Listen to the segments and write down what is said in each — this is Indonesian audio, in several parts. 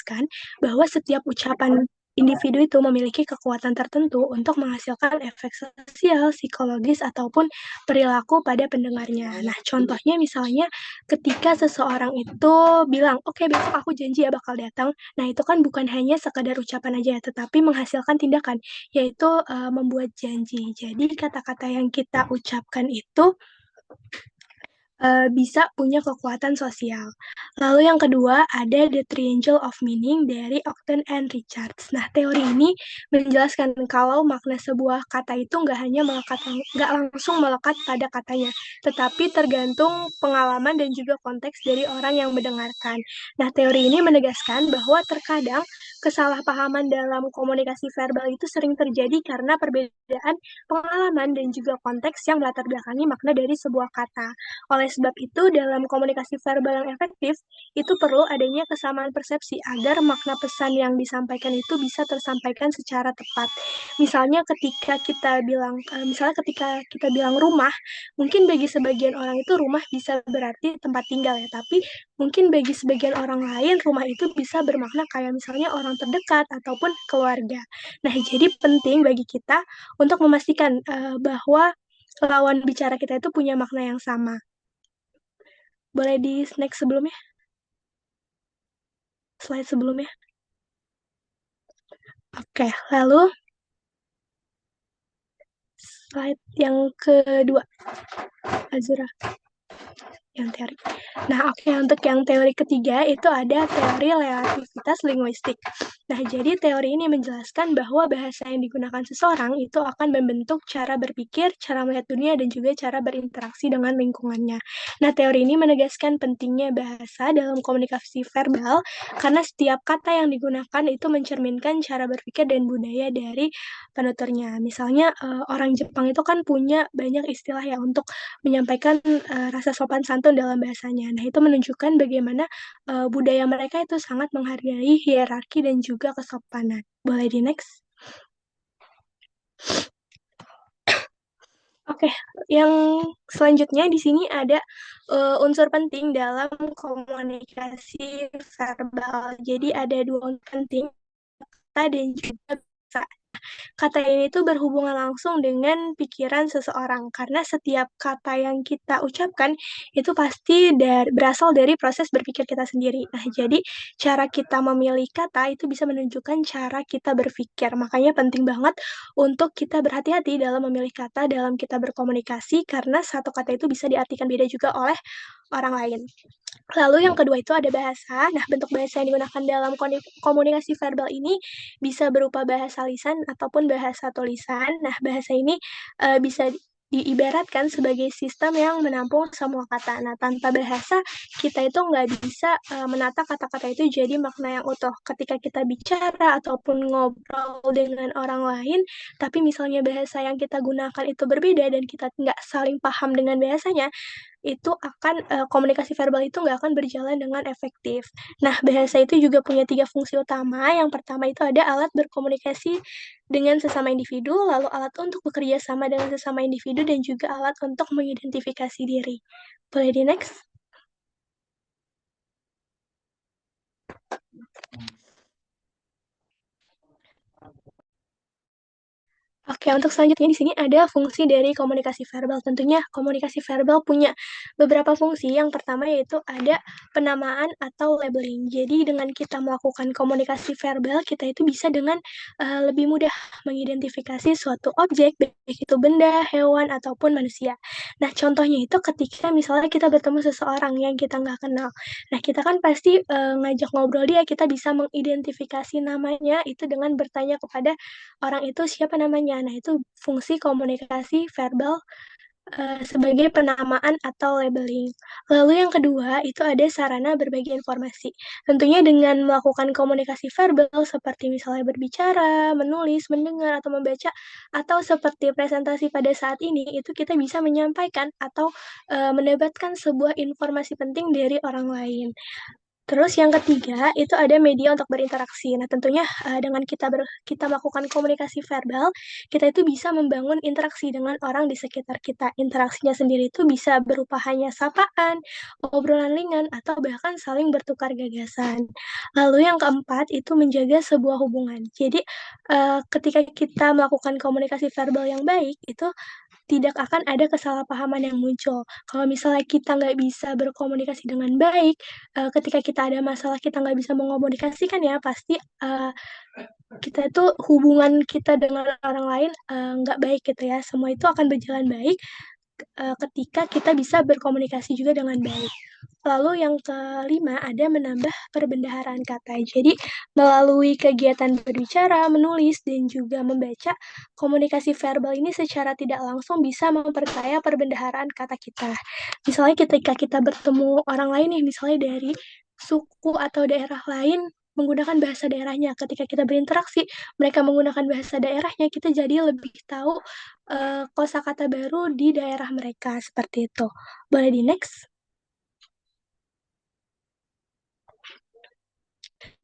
menjelaskan bahwa setiap ucapan individu itu memiliki kekuatan tertentu untuk menghasilkan efek sosial, psikologis, ataupun perilaku pada pendengarnya. Nah, contohnya misalnya ketika seseorang itu bilang, "Oke, besok aku janji ya bakal datang." Nah, itu kan bukan hanya sekadar ucapan aja, tetapi menghasilkan tindakan, yaitu membuat janji. Jadi, kata-kata yang kita ucapkan itu bisa punya kekuatan sosial. Lalu yang kedua ada The Triangle of Meaning dari Ogden and Richards. Nah, teori ini menjelaskan kalau makna sebuah kata itu nggak langsung melekat pada katanya, tetapi tergantung pengalaman dan juga konteks dari orang yang mendengarkan. Nah, teori ini menegaskan bahwa terkadang kesalahpahaman dalam komunikasi verbal itu sering terjadi karena perbedaan pengalaman dan juga konteks yang melatar belakangi makna dari sebuah kata. Oleh sebab itu, dalam komunikasi verbal yang efektif, itu perlu adanya kesamaan persepsi agar makna pesan yang disampaikan itu bisa tersampaikan secara tepat. Misalnya ketika kita bilang rumah, mungkin bagi sebagian orang itu rumah bisa berarti tempat tinggal ya, tapi mungkin bagi sebagian orang lain rumah itu bisa bermakna kayak misalnya orang terdekat ataupun keluarga. Nah, jadi penting bagi kita untuk memastikan bahwa lawan bicara kita itu punya makna yang sama. Boleh di next sebelumnya? Slide sebelumnya. Oke, lalu slide yang kedua, Azura. Yang teori. Nah, oke, untuk yang teori ketiga itu ada teori relativitas linguistik. Nah, jadi teori ini menjelaskan bahwa bahasa yang digunakan seseorang itu akan membentuk cara berpikir, cara melihat dunia, dan juga cara berinteraksi dengan lingkungannya. Nah, teori ini menegaskan pentingnya bahasa dalam komunikasi verbal karena setiap kata yang digunakan itu mencerminkan cara berpikir dan budaya dari penuturnya. Misalnya, orang Jepang itu kan punya banyak istilah ya untuk menyampaikan rasa sopan santun dalam bahasanya. Nah, itu menunjukkan bagaimana budaya mereka itu sangat menghargai hierarki dan juga kesopanan. Boleh di next? Oke, yang selanjutnya di sini ada unsur penting dalam komunikasi verbal. Jadi ada dua unsur penting, kata dan juga bahasa. Kata ini tuh berhubungan langsung dengan pikiran seseorang karena setiap kata yang kita ucapkan itu pasti berasal dari proses berpikir kita sendiri. Nah, jadi cara kita memilih kata itu bisa menunjukkan cara kita berpikir. Makanya penting banget untuk kita berhati-hati dalam memilih kata dalam kita berkomunikasi karena satu kata itu bisa diartikan beda juga oleh orang lain. Lalu yang kedua itu ada bahasa. Nah, bentuk bahasa yang digunakan dalam komunikasi verbal ini bisa berupa bahasa lisan ataupun bahasa tulisan. Nah, bahasa ini bisa diibaratkan sebagai sistem yang menampung semua kata. Nah, tanpa bahasa, kita itu nggak bisa menata kata-kata itu jadi makna yang utuh. Ketika kita bicara ataupun ngobrol dengan orang lain, tapi misalnya bahasa yang kita gunakan itu berbeda dan kita nggak saling paham dengan bahasanya, itu akan komunikasi verbal itu nggak akan berjalan dengan efektif. Nah, bahasa itu juga punya tiga fungsi utama. Yang pertama itu ada alat berkomunikasi dengan sesama individu, lalu alat untuk bekerja sama dengan sesama individu, dan juga alat untuk mengidentifikasi diri. Boleh di next? Oke, untuk selanjutnya di sini ada fungsi dari komunikasi verbal. Tentunya komunikasi verbal punya beberapa fungsi. Yang pertama yaitu ada penamaan atau labeling. Jadi dengan kita melakukan komunikasi verbal, kita itu bisa dengan lebih mudah mengidentifikasi suatu objek, baik itu benda, hewan, ataupun manusia. Nah, contohnya itu ketika misalnya kita bertemu seseorang yang kita nggak kenal. Nah, kita kan pasti ngajak ngobrol dia, kita bisa mengidentifikasi namanya itu dengan bertanya kepada orang itu siapa namanya. Nah, itu fungsi komunikasi verbal sebagai penamaan atau labeling. Lalu yang kedua, itu ada sarana berbagi informasi. Tentunya dengan melakukan komunikasi verbal seperti misalnya berbicara, menulis, mendengar, atau membaca, atau seperti presentasi pada saat ini, itu kita bisa menyampaikan atau mendapatkan sebuah informasi penting dari orang lain. Terus yang ketiga itu ada media untuk berinteraksi. Nah, tentunya dengan kita melakukan komunikasi verbal, kita itu bisa membangun interaksi dengan orang di sekitar kita. Interaksinya sendiri itu bisa berupa hanya sapaan, obrolan ringan, atau bahkan saling bertukar gagasan. Lalu yang keempat itu menjaga sebuah hubungan. Jadi, ketika kita melakukan komunikasi verbal yang baik, itu tidak akan ada kesalahpahaman yang muncul. Kalau misalnya kita nggak bisa berkomunikasi dengan baik, ketika kita ada masalah kita nggak bisa mengomunikasikan ya, pasti kita itu hubungan kita dengan orang lain nggak baik gitu ya. Semua itu akan berjalan baik ketika kita bisa berkomunikasi juga dengan baik. Lalu yang kelima ada menambah perbendaharaan kata. Jadi melalui kegiatan berbicara, menulis, dan juga membaca, komunikasi verbal ini secara tidak langsung bisa memperkaya perbendaharaan kata kita. Misalnya ketika kita bertemu orang lain nih, misalnya dari suku atau daerah lain, menggunakan bahasa daerahnya. Ketika kita berinteraksi, mereka menggunakan bahasa daerahnya, kita jadi lebih tahu kosakata baru di daerah mereka seperti itu. Boleh di next?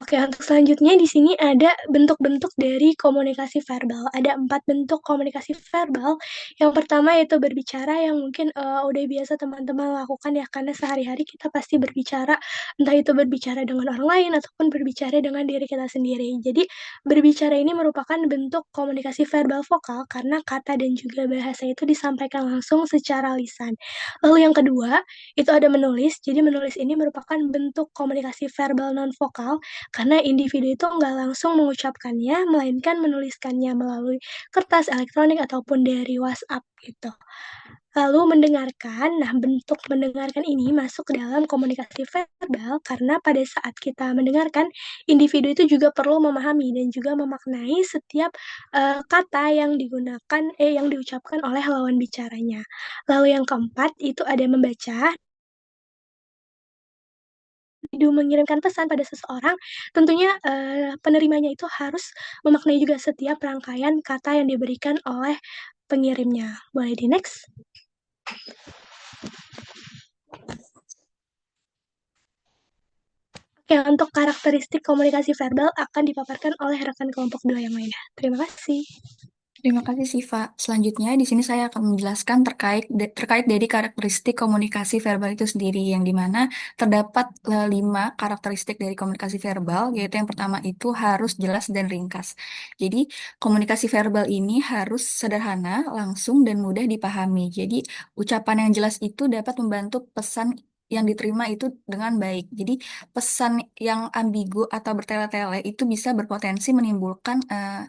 Oke, untuk selanjutnya di sini ada bentuk-bentuk dari komunikasi verbal. Ada 4 bentuk komunikasi verbal. Yang pertama yaitu berbicara yang mungkin udah biasa teman-teman lakukan ya, karena sehari-hari kita pasti berbicara, entah itu berbicara dengan orang lain ataupun berbicara dengan diri kita sendiri. Jadi, berbicara ini merupakan bentuk komunikasi verbal vokal karena kata dan juga bahasa itu disampaikan langsung secara lisan. Lalu yang kedua, itu ada menulis. Jadi, menulis ini merupakan bentuk komunikasi verbal non-vokal karena individu itu nggak langsung mengucapkannya, melainkan menuliskannya melalui kertas elektronik ataupun dari WhatsApp gitu. Lalu mendengarkan, nah bentuk mendengarkan ini masuk ke dalam komunikasi verbal karena pada saat kita mendengarkan, individu itu juga perlu memahami dan juga memaknai setiap kata yang yang diucapkan oleh lawan bicaranya. Lalu yang keempat itu ada membaca, individu mengirimkan pesan pada seseorang, tentunya penerimanya itu harus memaknai juga setiap rangkaian kata yang diberikan oleh pengirimnya. Boleh di next? Oke, untuk karakteristik komunikasi verbal akan dipaparkan oleh rekan kelompok 2 yang lainnya. Terima kasih. Terima kasih, Siva. Selanjutnya, di sini saya akan menjelaskan terkait dari karakteristik komunikasi verbal itu sendiri, yang dimana terdapat 5 karakteristik dari komunikasi verbal, yaitu yang pertama itu harus jelas dan ringkas. Jadi, komunikasi verbal ini harus sederhana, langsung, dan mudah dipahami. Jadi, ucapan yang jelas itu dapat membantu pesan yang diterima itu dengan baik. Jadi, pesan yang ambigu atau bertele-tele itu bisa berpotensi menimbulkan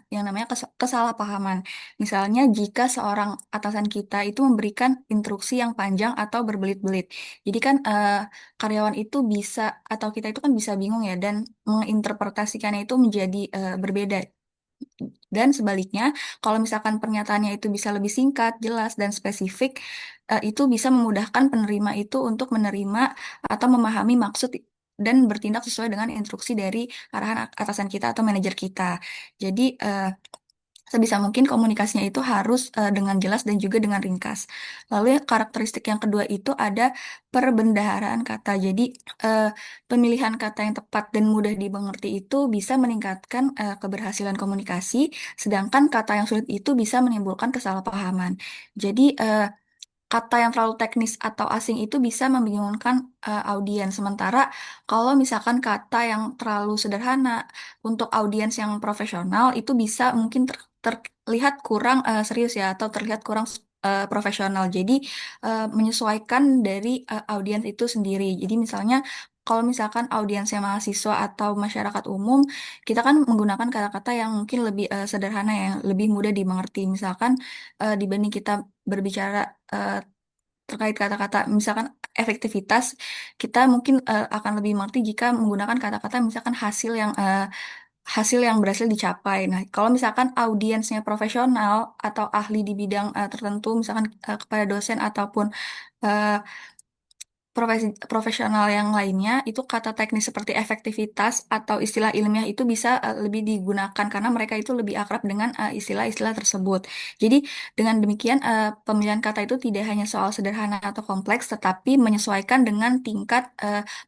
yang namanya kesalahpahaman. Misalnya, jika seorang atasan kita itu memberikan instruksi yang panjang atau berbelit-belit. Jadi kan karyawan itu bisa atau kita itu kan bisa bingung ya dan menginterpretasikannya itu menjadi berbeda. Dan sebaliknya, kalau misalkan pernyataannya itu bisa lebih singkat, jelas, dan spesifik, itu bisa memudahkan penerima itu untuk menerima atau memahami maksud dan bertindak sesuai dengan instruksi dari arahan atasan kita atau manajer kita. Jadi, sebisa mungkin komunikasinya itu harus dengan jelas dan juga dengan ringkas. Lalu karakteristik yang kedua itu ada perbendaharaan kata. Jadi eh, pemilihan kata yang tepat dan mudah dimengerti itu bisa meningkatkan keberhasilan komunikasi, sedangkan kata yang sulit itu bisa menimbulkan kesalahpahaman. Jadi kata yang terlalu teknis atau asing itu bisa membingungkan audiens. Sementara kalau misalkan kata yang terlalu sederhana untuk audiens yang profesional itu bisa mungkin terlihat kurang serius ya atau terlihat kurang profesional. Jadi menyesuaikan dari audiens itu sendiri. Jadi misalnya kalau misalkan audiensnya mahasiswa atau masyarakat umum, kita kan menggunakan kata-kata yang mungkin lebih sederhana ya, lebih mudah dimengerti. Misalkan dibanding kita berbicara eh, terkait kata-kata misalkan efektivitas, kita mungkin akan lebih mengerti jika menggunakan kata-kata misalkan hasil yang berhasil dicapai. Nah, kalau misalkan audiensnya profesional atau ahli di bidang tertentu, misalkan kepada dosen ataupun eh, profesional yang lainnya itu kata teknis seperti efektivitas atau istilah ilmiah itu bisa lebih digunakan karena mereka itu lebih akrab dengan istilah-istilah tersebut. Jadi dengan demikian pemilihan kata itu tidak hanya soal sederhana atau kompleks tetapi menyesuaikan dengan tingkat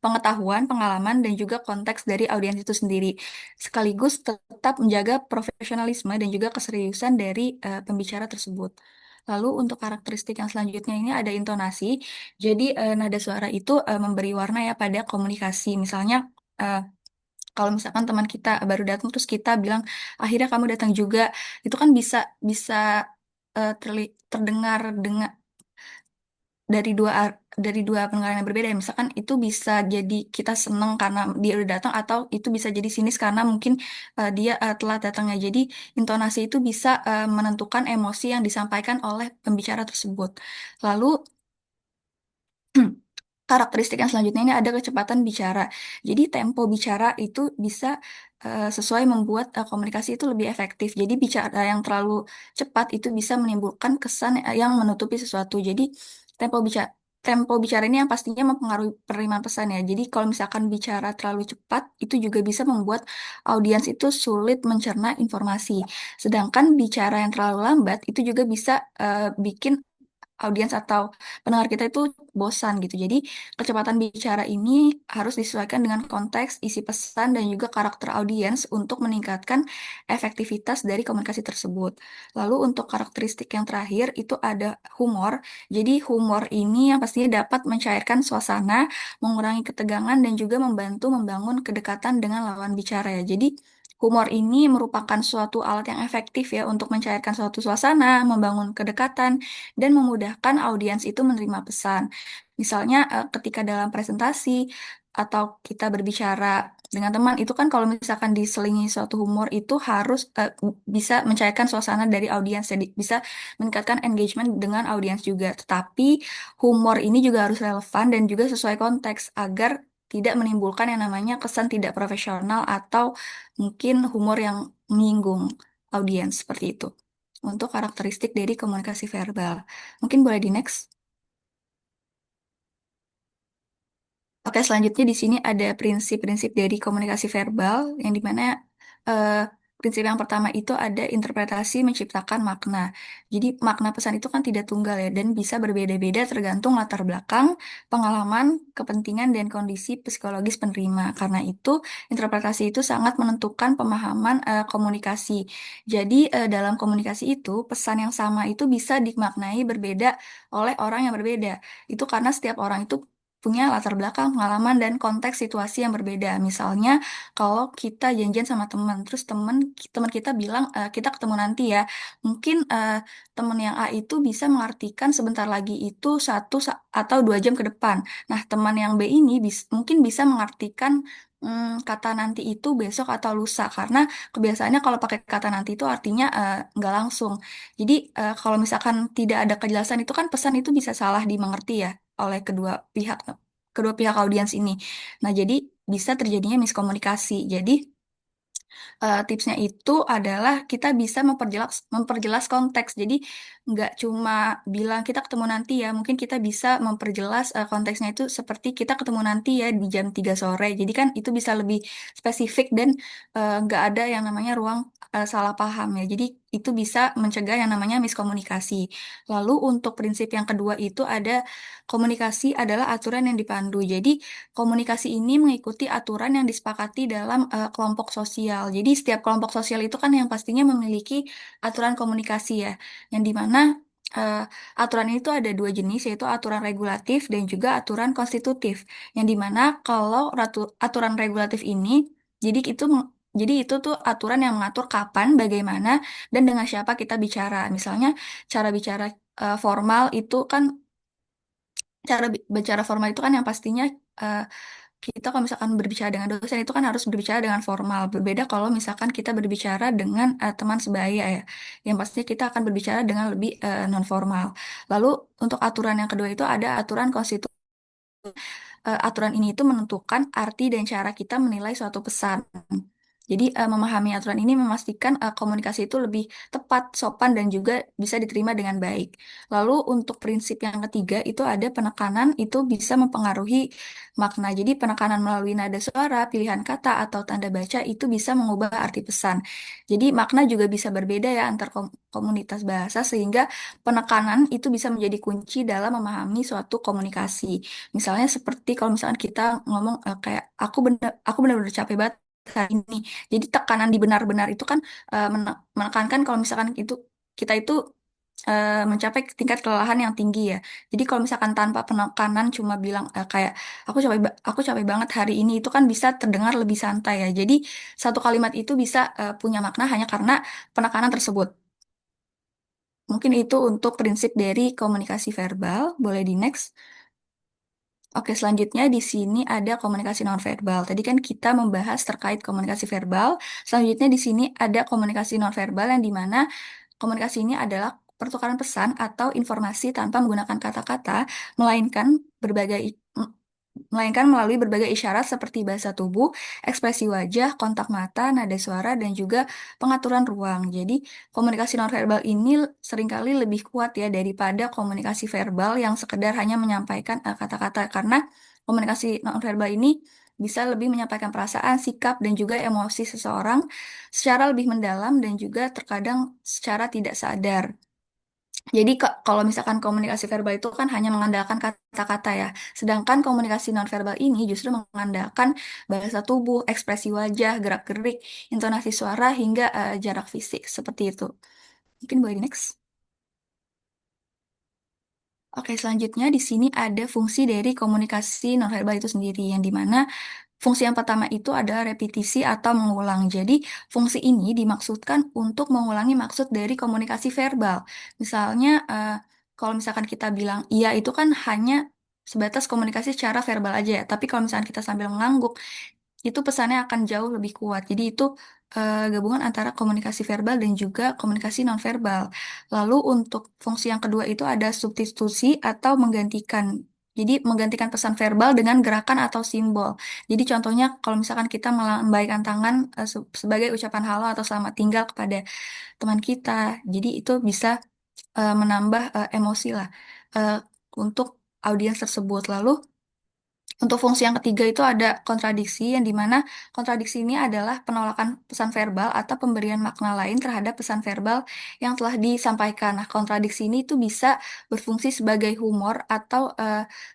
pengetahuan, pengalaman dan juga konteks dari audiens itu sendiri. Sekaligus tetap menjaga profesionalisme dan juga keseriusan dari pembicara tersebut. Lalu untuk karakteristik yang selanjutnya ini ada intonasi. Jadi nada suara itu memberi warna ya pada komunikasi. Misalnya eh, kalau misalkan teman kita baru datang terus kita bilang akhirnya kamu datang juga, itu kan bisa bisa terdengar dengan dari dua pendengaran yang berbeda. Ya. Misalkan itu bisa jadi kita seneng karena dia udah datang atau itu bisa jadi sinis karena mungkin dia telat datangnya. Jadi intonasi itu bisa menentukan emosi yang disampaikan oleh pembicara tersebut. Lalu karakteristik yang selanjutnya ini ada kecepatan bicara. Jadi tempo bicara itu bisa sesuai membuat komunikasi itu lebih efektif. Jadi bicara yang terlalu cepat itu bisa menimbulkan kesan yang menutupi sesuatu. Jadi tempo bicara tempo bicara ini yang pastinya mempengaruhi penerimaan pesan ya. Jadi kalau misalkan bicara terlalu cepat itu juga bisa membuat audiens itu sulit mencerna informasi. Sedangkan bicara yang terlalu lambat itu juga bisa bikin audiens atau pendengar kita itu bosan gitu. Jadi kecepatan bicara ini harus disesuaikan dengan konteks, isi pesan, dan juga karakter audiens untuk meningkatkan efektivitas dari komunikasi tersebut. Lalu untuk karakteristik yang terakhir itu ada humor. Jadi humor ini yang pastinya dapat mencairkan suasana, mengurangi ketegangan, dan juga membantu membangun kedekatan dengan lawan bicara ya. Jadi humor ini merupakan suatu alat yang efektif ya untuk mencairkan suatu suasana, membangun kedekatan, dan memudahkan audiens itu menerima pesan. Misalnya ketika dalam presentasi atau kita berbicara dengan teman itu kan kalau misalkan diselingi suatu humor itu harus bisa mencairkan suasana dari audiens jadi bisa meningkatkan engagement dengan audiens juga. Tetapi humor ini juga harus relevan dan juga sesuai konteks agar tidak menimbulkan yang namanya kesan tidak profesional atau mungkin humor yang menyinggung audiens seperti itu untuk karakteristik dari komunikasi verbal. Mungkin boleh di next. Oke, selanjutnya di sini ada prinsip-prinsip dari komunikasi verbal yang dimana eh, prinsip yang pertama itu ada interpretasi menciptakan makna. Jadi makna pesan itu kan tidak tunggal ya dan bisa berbeda-beda tergantung latar belakang, pengalaman, kepentingan dan kondisi psikologis penerima. Karena itu interpretasi itu sangat menentukan pemahaman komunikasi. Jadi dalam komunikasi itu pesan yang sama itu bisa dimaknai berbeda oleh orang yang berbeda. Itu karena setiap orang itu punya latar belakang, pengalaman, dan konteks situasi yang berbeda. Misalnya, kalau kita janjian sama teman, terus teman kita bilang kita ketemu nanti ya. Mungkin teman yang A itu bisa mengartikan sebentar lagi itu atau 2 jam ke depan. Nah, teman yang B ini mungkin bisa mengartikan kata nanti itu besok atau lusa karena kebiasaannya kalau pakai kata nanti itu artinya nggak langsung. Jadi kalau misalkan tidak ada kejelasan itu kan pesan itu bisa salah dimengerti ya oleh kedua pihak audiens ini. Nah, jadi bisa terjadinya miskomunikasi. Jadi tipsnya itu adalah kita bisa memperjelas konteks. Jadi nggak cuma bilang kita ketemu nanti ya, mungkin kita bisa memperjelas konteksnya itu seperti kita ketemu nanti ya di jam 3 sore. Jadi kan itu bisa lebih spesifik dan nggak ada yang namanya ruang salah paham ya. Jadi itu bisa mencegah yang namanya miskomunikasi. Lalu untuk prinsip yang kedua itu ada komunikasi adalah aturan yang dipandu. Jadi komunikasi ini mengikuti aturan yang disepakati dalam kelompok sosial. Jadi setiap kelompok sosial itu kan yang pastinya memiliki aturan komunikasi ya, yang dimana eh, aturan itu ada 2 jenis yaitu aturan regulatif dan juga aturan konstitutif. Yang dimana kalau aturan regulatif ini, jadi itu tuh aturan yang mengatur kapan, bagaimana, dan dengan siapa kita bicara. Misalnya cara bicara formal itu kan bicara formal itu kan yang pastinya eh, kita kalau misalkan berbicara dengan dosen itu kan harus berbicara dengan formal. Berbeda kalau misalkan kita berbicara dengan teman sebaya ya. Yang pastinya kita akan berbicara dengan lebih non formal. Lalu untuk aturan yang kedua itu ada aturan konstitusi. Aturan ini itu menentukan arti dan cara kita menilai suatu pesan. Jadi memahami aturan ini memastikan komunikasi itu lebih tepat, sopan, dan juga bisa diterima dengan baik. Lalu untuk prinsip yang ketiga itu ada penekanan itu bisa mempengaruhi makna. Jadi penekanan melalui nada suara, pilihan kata, atau tanda baca itu bisa mengubah arti pesan. Jadi makna juga bisa berbeda ya antar komunitas bahasa sehingga penekanan itu bisa menjadi kunci dalam memahami suatu komunikasi. Misalnya seperti kalau misalkan kita ngomong kayak aku benar-benar capek banget hari ini. Jadi tekanan di benar-benar itu kan menekankan kalau misalkan itu kita itu mencapai tingkat kelelahan yang tinggi ya. Jadi kalau misalkan tanpa penekanan cuma bilang kayak aku capek banget hari ini itu kan bisa terdengar lebih santai ya. Jadi satu kalimat itu bisa punya makna hanya karena penekanan tersebut. Mungkin itu untuk prinsip dari komunikasi verbal. Boleh di next. Oke, selanjutnya di sini ada komunikasi nonverbal. Tadi kan kita membahas terkait komunikasi verbal. Selanjutnya di sini ada komunikasi nonverbal yang dimana komunikasi ini adalah pertukaran pesan atau informasi tanpa menggunakan kata-kata, melainkan berbagai melainkan melalui berbagai isyarat seperti bahasa tubuh, ekspresi wajah, kontak mata, nada suara, dan juga pengaturan ruang. Jadi, komunikasi nonverbal ini seringkali lebih kuat ya daripada komunikasi verbal yang sekedar hanya menyampaikan kata-kata karena komunikasi nonverbal ini bisa lebih menyampaikan perasaan, sikap, dan juga emosi seseorang secara lebih mendalam dan juga terkadang secara tidak sadar. Jadi kalau misalkan komunikasi verbal itu kan hanya mengandalkan kata-kata ya, sedangkan komunikasi nonverbal ini justru mengandalkan bahasa tubuh, ekspresi wajah, gerak-gerik, intonasi suara hingga jarak fisik seperti itu. Mungkin boleh next. Oke, selanjutnya di sini ada fungsi dari komunikasi nonverbal itu sendiri, yang dimana fungsi yang pertama itu adalah repetisi atau mengulang. Jadi, fungsi ini dimaksudkan untuk mengulangi maksud dari komunikasi verbal. Misalnya, kalau misalkan kita bilang iya itu kan hanya sebatas komunikasi secara verbal aja ya. Tapi kalau misalkan kita sambil mengangguk, itu pesannya akan jauh lebih kuat. Jadi itu gabungan antara komunikasi verbal dan juga komunikasi nonverbal. Lalu untuk fungsi yang kedua itu ada substitusi atau menggantikan. Jadi menggantikan pesan verbal dengan gerakan atau simbol. Jadi contohnya kalau misalkan kita melambaikan tangan sebagai ucapan halo atau selamat tinggal kepada teman kita. Jadi itu bisa menambah emosi lah eh, untuk audiens tersebut. Lalu untuk fungsi yang ketiga itu ada kontradiksi, yang dimana kontradiksi ini adalah penolakan pesan verbal atau pemberian makna lain terhadap pesan verbal yang telah disampaikan. Nah, kontradiksi ini itu bisa berfungsi sebagai humor atau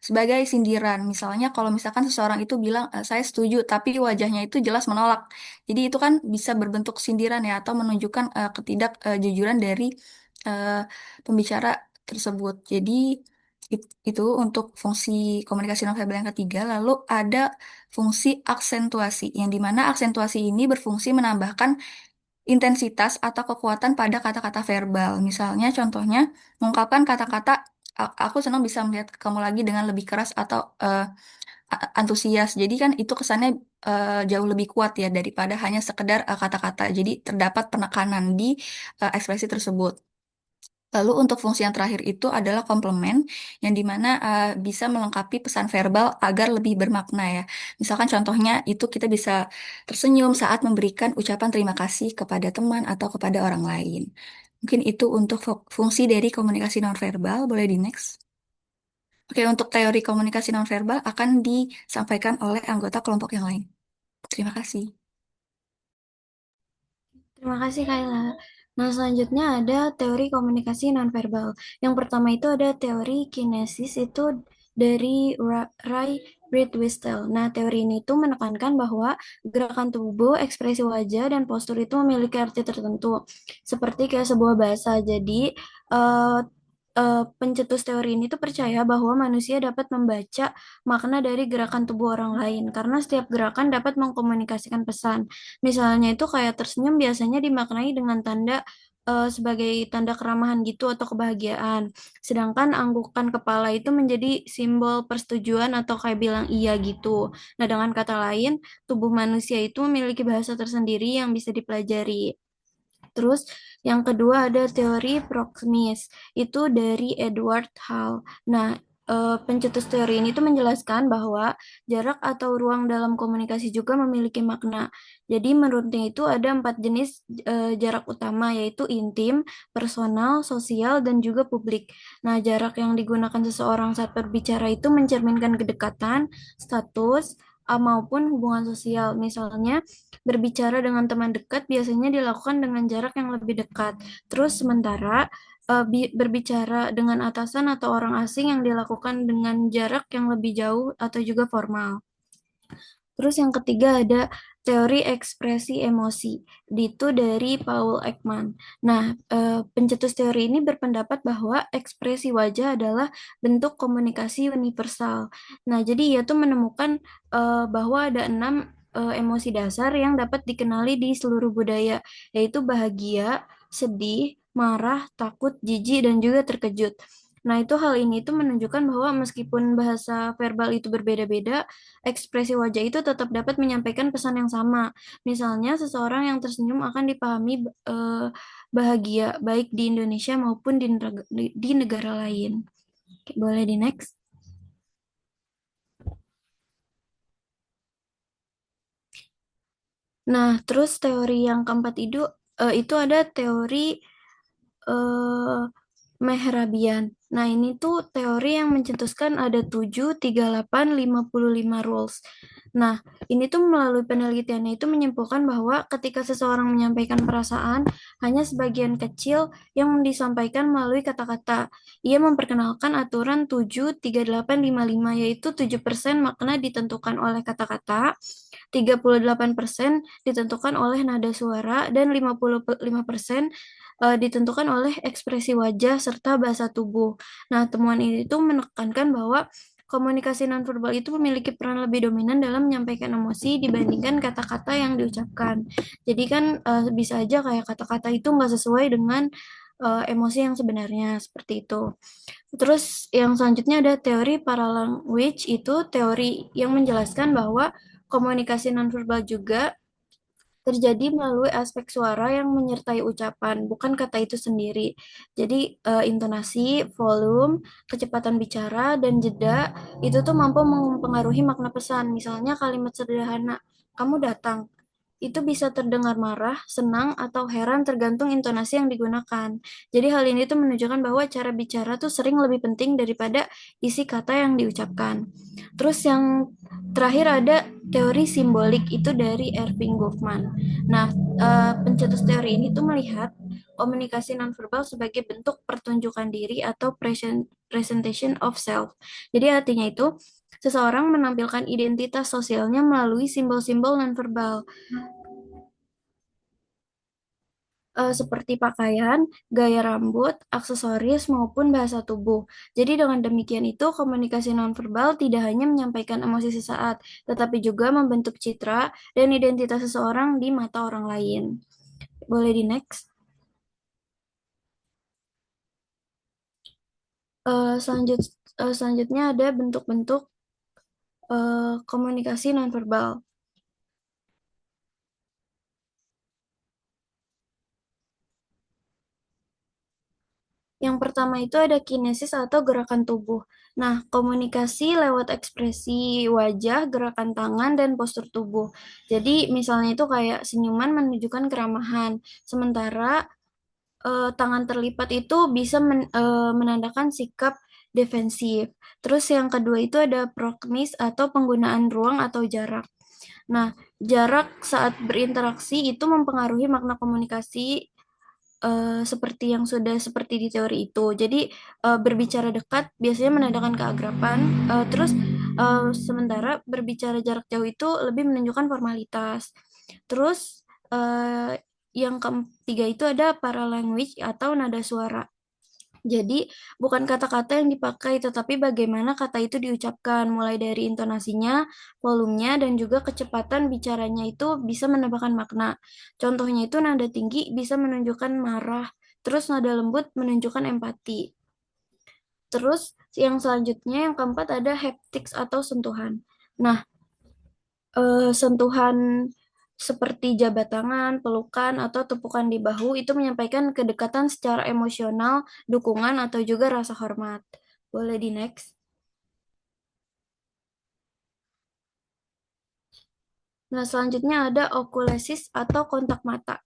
sebagai sindiran. Misalnya kalau misalkan seseorang itu bilang saya setuju, tapi wajahnya itu jelas menolak. Jadi itu kan bisa berbentuk sindiran ya atau menunjukkan ketidakjujuran dari eh, pembicara tersebut. Jadi itu untuk fungsi komunikasi nonverbal yang ketiga. Lalu ada fungsi aksentuasi, yang dimana aksentuasi ini berfungsi menambahkan intensitas atau kekuatan pada kata-kata verbal. Misalnya, contohnya, mengungkapkan kata-kata, Aku senang bisa melihat kamu lagi" dengan lebih keras atau antusias. Jadi kan itu kesannya jauh lebih kuat ya daripada hanya sekedar kata-kata. Jadi terdapat penekanan di ekspresi tersebut. Lalu untuk fungsi yang terakhir itu adalah komplement, yang dimana bisa melengkapi pesan verbal agar lebih bermakna ya. Misalkan contohnya itu kita bisa tersenyum saat memberikan ucapan terima kasih kepada teman atau kepada orang lain. Mungkin itu untuk fungsi dari komunikasi nonverbal. Boleh di next. Oke, untuk teori komunikasi nonverbal akan disampaikan oleh anggota kelompok yang lain. Terima kasih. Terima kasih Kayla. Nah, selanjutnya ada teori komunikasi nonverbal. Yang pertama itu ada teori kinesis itu dari Ray Birdwhistell. Nah, teori ini tuh menekankan bahwa gerakan tubuh, ekspresi wajah, dan postur itu memiliki arti tertentu, seperti kayak sebuah bahasa. Jadi, eh, pencetus teori ini tuh percaya bahwa manusia dapat membaca makna dari gerakan tubuh orang lain, karena setiap gerakan dapat mengkomunikasikan pesan. Misalnya itu kayak tersenyum biasanya dimaknai dengan sebagai tanda keramahan gitu atau kebahagiaan. Sedangkan anggukan kepala itu menjadi simbol persetujuan atau kayak bilang iya gitu. Nah, dengan kata lain, tubuh manusia itu memiliki bahasa tersendiri yang bisa dipelajari. Terus yang kedua ada teori Proxemis, itu dari Edward Hall. Nah, pencetus teori ini tuh menjelaskan bahwa jarak atau ruang dalam komunikasi juga memiliki makna. Jadi menurutnya itu ada 4 jenis jarak utama, yaitu intim, personal, sosial, dan juga publik. Nah, jarak yang digunakan seseorang saat berbicara itu mencerminkan kedekatan, status, maupun hubungan sosial. Misalnya, berbicara dengan teman dekat biasanya dilakukan dengan jarak yang lebih dekat. Terus sementara berbicara dengan atasan atau orang asing yang dilakukan dengan jarak yang lebih jauh atau juga formal. Terus yang ketiga ada teori ekspresi emosi, itu dari Paul Ekman. Nah, pencetus teori ini berpendapat bahwa ekspresi wajah adalah bentuk komunikasi universal. Nah, jadi ia tuh menemukan bahwa ada 6 emosi dasar yang dapat dikenali di seluruh budaya, yaitu bahagia, sedih, marah, takut, jijik, dan juga terkejut. Nah, itu hal ini tuh menunjukkan bahwa meskipun bahasa verbal itu berbeda-beda, ekspresi wajah itu tetap dapat menyampaikan pesan yang sama. Misalnya, seseorang yang tersenyum akan dipahami bahagia, baik di Indonesia maupun di negara lain. Oke, boleh di next. Nah, terus teori yang keempat itu ada teori eh, Mehrabian. Nah, ini tuh teori yang mencetuskan ada 7, 38, 55 rules. Nah, ini tuh melalui penelitiannya itu menyimpulkan bahwa ketika seseorang menyampaikan perasaan, hanya sebagian kecil yang disampaikan melalui kata-kata. Ia memperkenalkan aturan 7, 38, 55, yaitu 7% makna ditentukan oleh kata-kata, 38% ditentukan oleh nada suara, dan 55% ditentukan oleh ekspresi wajah serta bahasa tubuh. Nah, temuan ini tuh menekankan bahwa komunikasi nonverbal itu memiliki peran lebih dominan dalam menyampaikan emosi dibandingkan kata-kata yang diucapkan. Jadi kan bisa aja kayak kata-kata itu nggak sesuai dengan emosi yang sebenarnya seperti itu. Terus yang selanjutnya ada teori paralanguage, itu teori yang menjelaskan bahwa komunikasi nonverbal juga terjadi melalui aspek suara yang menyertai ucapan, bukan kata itu sendiri. Jadi intonasi, volume, kecepatan bicara, dan jeda itu tuh mampu mempengaruhi makna pesan. Misalnya kalimat sederhana, kamu datang, itu bisa terdengar marah, senang, atau heran tergantung intonasi yang digunakan. Jadi hal ini tuh menunjukkan bahwa cara bicara tuh sering lebih penting daripada isi kata yang diucapkan. Terus yang terakhir ada teori simbolik, itu dari Erving Goffman. Nah, pencetus teori ini tuh melihat komunikasi nonverbal sebagai bentuk pertunjukan diri atau presentation of self. Jadi artinya itu seseorang menampilkan identitas sosialnya melalui simbol-simbol nonverbal, seperti pakaian, gaya rambut, aksesoris, maupun bahasa tubuh. Jadi dengan demikian itu komunikasi nonverbal tidak hanya menyampaikan emosi sesaat, tetapi juga membentuk citra dan identitas seseorang di mata orang lain. Boleh di next. Eh, selanjut, Selanjutnya ada bentuk-bentuk komunikasi nonverbal. Yang pertama itu ada kinesis atau gerakan tubuh. Nah, komunikasi lewat ekspresi wajah, gerakan tangan, dan postur tubuh. Jadi, misalnya itu kayak senyuman menunjukkan keramahan, sementara tangan terlipat itu bisa menandakan sikap defensif. Terus yang kedua itu ada proknis atau penggunaan ruang atau jarak. Nah, jarak saat berinteraksi itu mempengaruhi makna komunikasi seperti yang sudah seperti di teori itu. Jadi berbicara dekat biasanya menandakan keakraban, terus sementara berbicara jarak jauh itu lebih menunjukkan formalitas. Terus yang ketiga itu ada paralanguage atau nada suara. Jadi, bukan kata-kata yang dipakai, tetapi bagaimana kata itu diucapkan, mulai dari intonasinya, volumenya, dan juga kecepatan bicaranya itu bisa menambahkan makna. Contohnya itu nada tinggi bisa menunjukkan marah, terus nada lembut menunjukkan empati. Terus yang selanjutnya, yang keempat ada haptics atau sentuhan. Nah, sentuhan seperti jabat tangan, pelukan, atau tepukan di bahu itu menyampaikan kedekatan secara emosional, dukungan, atau juga rasa hormat. Boleh di next. Nah, selanjutnya ada okulesis atau kontak mata.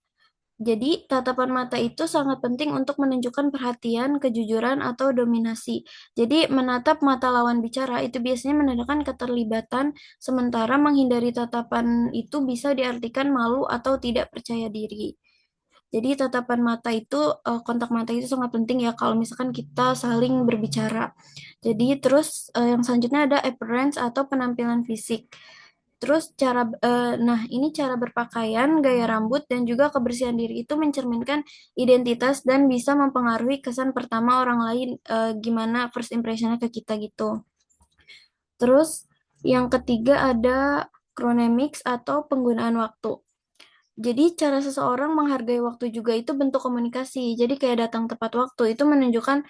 Jadi, tatapan mata itu sangat penting untuk menunjukkan perhatian, kejujuran, atau dominasi. Jadi, menatap mata lawan bicara itu biasanya menandakan keterlibatan, sementara menghindari tatapan itu bisa diartikan malu atau tidak percaya diri. Jadi, tatapan mata itu, kontak mata itu sangat penting ya kalau misalkan kita saling berbicara. Jadi, terus yang selanjutnya ada appearance atau penampilan fisik. Terus nah ini cara berpakaian, gaya rambut, dan juga kebersihan diri itu mencerminkan identitas dan bisa mempengaruhi kesan pertama orang lain, gimana first impressionnya ke kita gitu. Terus yang ketiga ada chronemics atau penggunaan waktu. Jadi cara seseorang menghargai waktu juga itu bentuk komunikasi. Jadi kayak datang tepat waktu itu menunjukkan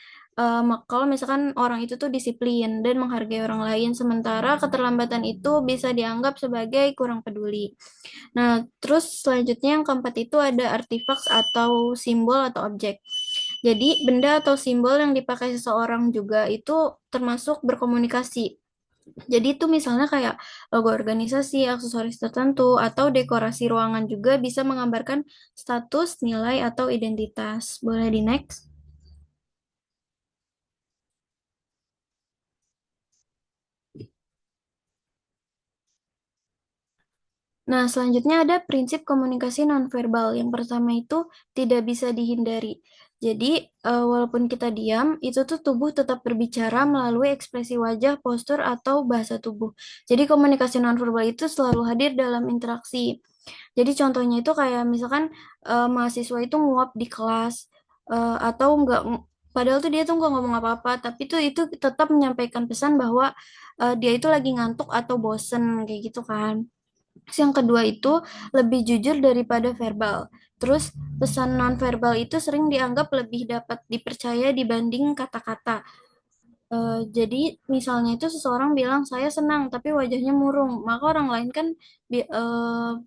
kalau misalkan orang itu tuh disiplin dan menghargai orang lain, sementara keterlambatan itu bisa dianggap sebagai kurang peduli. Nah, terus selanjutnya yang keempat itu ada artifacts atau simbol atau objek. Jadi benda atau simbol yang dipakai seseorang juga itu termasuk berkomunikasi. Jadi itu misalnya kayak logo organisasi, aksesoris tertentu, atau dekorasi ruangan juga bisa menggambarkan status, nilai, atau identitas. Boleh di next? Nah, selanjutnya ada prinsip komunikasi nonverbal. Yang pertama itu tidak bisa dihindari. Jadi, walaupun kita diam, itu tuh tubuh tetap berbicara melalui ekspresi wajah, postur, atau bahasa tubuh. Jadi, komunikasi nonverbal itu selalu hadir dalam interaksi. Jadi, contohnya itu kayak misalkan mahasiswa itu nguap di kelas, atau enggak, padahal tuh dia tuh nggak ngomong apa-apa, tapi tuh itu tetap menyampaikan pesan bahwa dia itu lagi ngantuk atau bosen, kayak gitu kan. Terus yang kedua itu lebih jujur daripada verbal. Terus pesan nonverbal itu sering dianggap lebih dapat dipercaya dibanding kata-kata. Jadi misalnya itu seseorang bilang saya senang tapi wajahnya murung, maka orang lain kan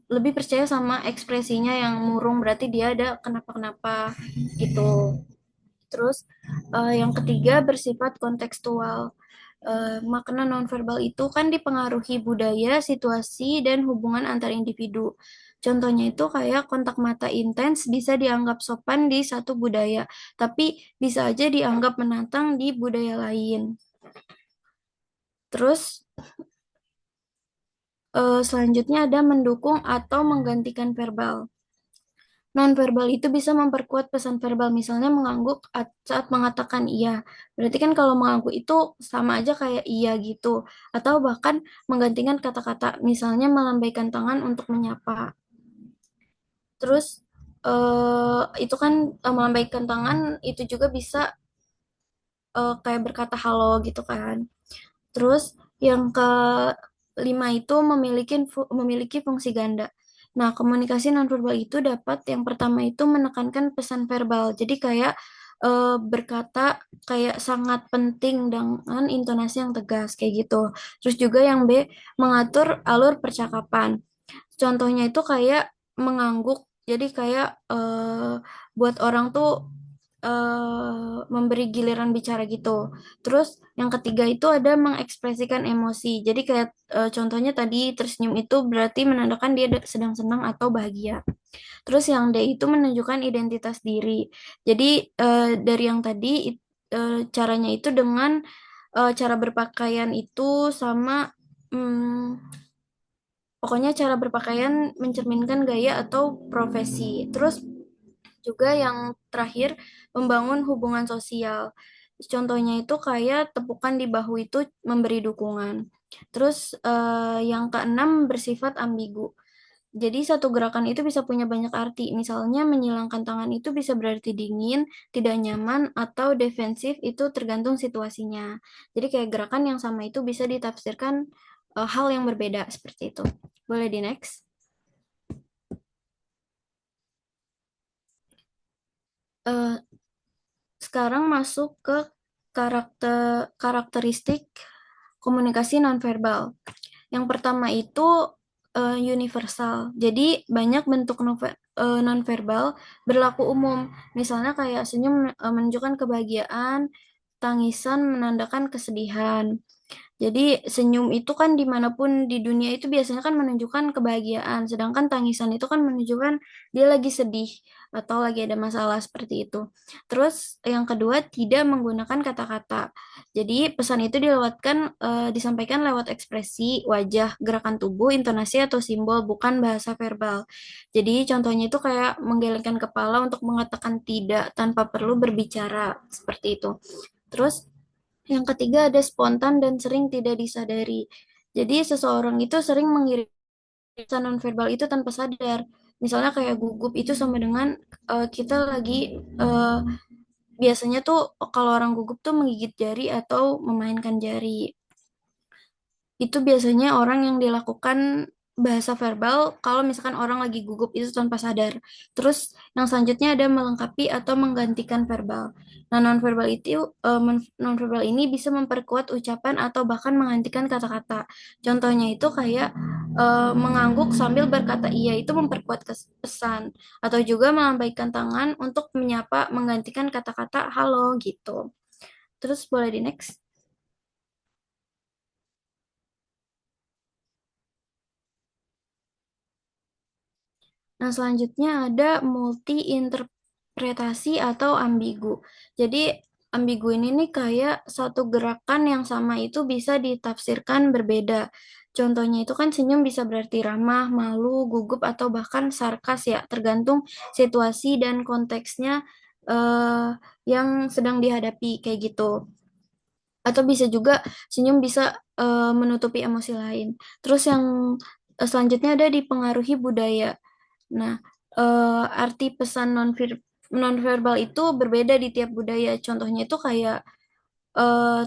lebih percaya sama ekspresinya yang murung berarti dia ada kenapa-kenapa gitu. Terus yang ketiga bersifat kontekstual. Makna nonverbal itu kan dipengaruhi budaya, situasi, dan hubungan antar individu. Contohnya itu kayak kontak mata intens bisa dianggap sopan di satu budaya, tapi bisa aja dianggap menantang di budaya lain. Terus selanjutnya ada mendukung atau menggantikan verbal. Nonverbal itu bisa memperkuat pesan verbal, misalnya mengangguk saat mengatakan iya. Berarti kan kalau mengangguk itu sama aja kayak iya gitu. Atau bahkan menggantikan kata-kata, misalnya melambaikan tangan untuk menyapa. Terus itu kan melambaikan tangan itu juga bisa kayak berkata halo gitu kan. Terus yang kelima itu memiliki fungsi ganda. Nah, komunikasi nonverbal itu dapat yang pertama itu menekankan pesan verbal. Jadi kayak berkata kayak sangat penting dengan intonasi yang tegas kayak gitu. Terus juga yang B mengatur alur percakapan. Contohnya itu kayak mengangguk. Jadi kayak buat orang tuh memberi giliran bicara gitu. Terus yang ketiga itu ada mengekspresikan emosi. Jadi kayak contohnya tadi tersenyum itu berarti menandakan dia sedang senang atau bahagia. Terus yang D itu menunjukkan identitas diri. Jadi dari yang tadi caranya itu dengan cara berpakaian itu sama pokoknya cara berpakaian mencerminkan gaya atau profesi. Terus juga yang terakhir, membangun hubungan sosial. Contohnya itu kayak tepukan di bahu itu memberi dukungan. Terus yang keenam bersifat ambigu. Jadi satu gerakan itu bisa punya banyak arti. Misalnya menyilangkan tangan itu bisa berarti dingin, tidak nyaman, atau defensif itu tergantung situasinya. Jadi kayak gerakan yang sama itu bisa ditafsirkan hal yang berbeda seperti itu. Boleh di next? Eh, Sekarang masuk ke karakteristik komunikasi nonverbal. Yang pertama itu universal. Jadi banyak bentuk nonverbal berlaku umum. Misalnya kayak senyum menunjukkan kebahagiaan, tangisan menandakan kesedihan. Jadi senyum itu kan dimanapun di dunia itu biasanya kan menunjukkan kebahagiaan, sedangkan tangisan itu kan menunjukkan dia lagi sedih atau lagi ada masalah seperti itu. Terus yang kedua tidak menggunakan kata-kata. Jadi pesan itu disampaikan lewat ekspresi wajah, gerakan tubuh, intonasi atau simbol, bukan bahasa verbal. Jadi contohnya itu kayak menggelengkan kepala untuk mengatakan tidak tanpa perlu berbicara seperti itu. Terus yang ketiga ada spontan dan sering tidak disadari. Jadi seseorang itu sering mengirim pesan nonverbal itu tanpa sadar. Misalnya kayak gugup itu sama dengan kita lagi biasanya tuh kalau orang gugup tuh menggigit jari atau memainkan jari. Itu biasanya orang yang dilakukan bahasa verbal kalau misalkan orang lagi gugup itu tanpa sadar. Terus yang selanjutnya ada melengkapi atau menggantikan verbal. Nah, nonverbal ini bisa memperkuat ucapan atau bahkan menggantikan kata-kata. Contohnya itu kayak mengangguk sambil berkata iya itu memperkuat pesan atau juga melambaikan tangan untuk menyapa menggantikan kata-kata halo gitu. Terus boleh di next. Nah, selanjutnya ada multi-interpretasi atau ambigu. Jadi, ambigu ini nih kayak satu gerakan yang sama itu bisa ditafsirkan berbeda. Contohnya itu kan senyum bisa berarti ramah, malu, gugup, atau bahkan sarkas ya, tergantung situasi dan konteksnya eh, yang sedang dihadapi kayak gitu. Atau bisa juga senyum bisa menutupi emosi lain. Terus yang selanjutnya ada dipengaruhi budaya. Nah, arti pesan nonverbal itu berbeda di tiap budaya. Contohnya itu kayak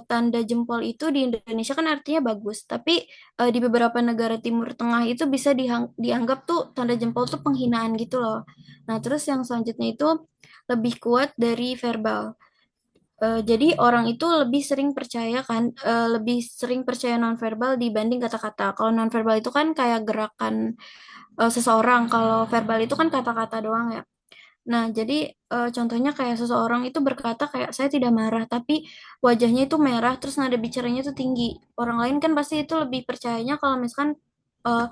tanda jempol itu di Indonesia kan artinya bagus, tapi di beberapa negara Timur Tengah itu bisa dianggap tuh tanda jempol tuh penghinaan gitu loh. Nah, terus yang selanjutnya itu lebih kuat dari verbal. Jadi orang itu lebih sering percaya nonverbal dibanding kata-kata. Kalau nonverbal itu kan kayak gerakan seseorang, kalau verbal itu kan kata-kata doang ya. Nah, jadi contohnya kayak seseorang itu berkata kayak saya tidak marah, tapi wajahnya itu merah, terus nada bicaranya itu tinggi. Orang lain kan pasti itu lebih percayanya kalau misalkan eh,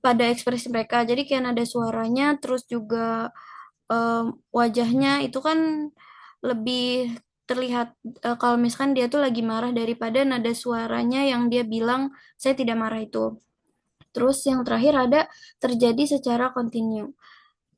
pada ekspresi mereka. Jadi kayak nada suaranya, terus juga em, wajahnya itu kan lebih terlihat kalau misalkan dia tuh lagi marah daripada nada suaranya yang dia bilang saya tidak marah itu. Terus yang terakhir ada terjadi secara kontinu.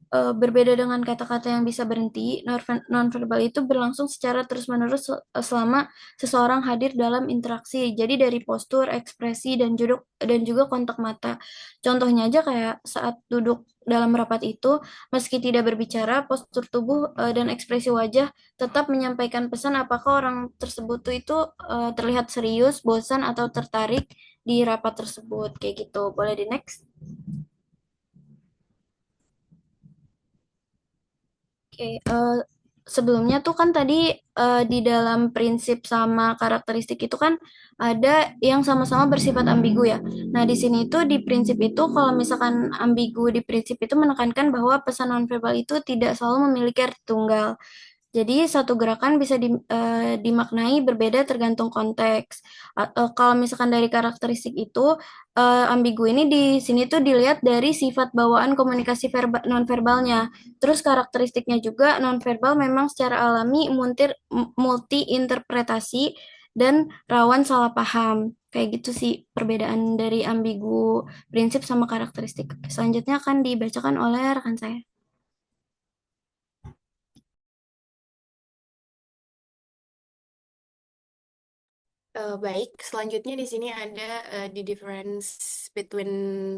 Berbeda dengan kata-kata yang bisa berhenti, nonverbal itu berlangsung secara terus-menerus selama seseorang hadir dalam interaksi. Jadi dari postur, ekspresi, dan juga kontak mata. Contohnya aja kayak saat duduk dalam rapat itu, meski tidak berbicara, postur tubuh dan ekspresi wajah tetap menyampaikan pesan apakah orang tersebut tuh itu terlihat serius, bosan, atau tertarik di rapat tersebut. Kayak gitu. Boleh di next? Oke, sebelumnya tuh kan tadi di dalam prinsip sama karakteristik itu kan ada yang sama-sama bersifat ambigu ya. Nah, di sini tuh di prinsip itu kalau misalkan ambigu di prinsip itu menekankan bahwa pesan nonverbal itu tidak selalu memiliki arti tunggal. Jadi satu gerakan bisa dimaknai berbeda tergantung konteks. Kalau misalkan dari karakteristik itu, ambigu ini di sini tuh dilihat dari sifat bawaan komunikasi nonverbalnya. Terus karakteristiknya juga nonverbal memang secara alami multi interpretasi dan rawan salah paham. Kayak gitu sih perbedaan dari ambigu prinsip sama karakteristik. Selanjutnya akan dibacakan oleh rekan saya. Baik, selanjutnya di sini ada the difference between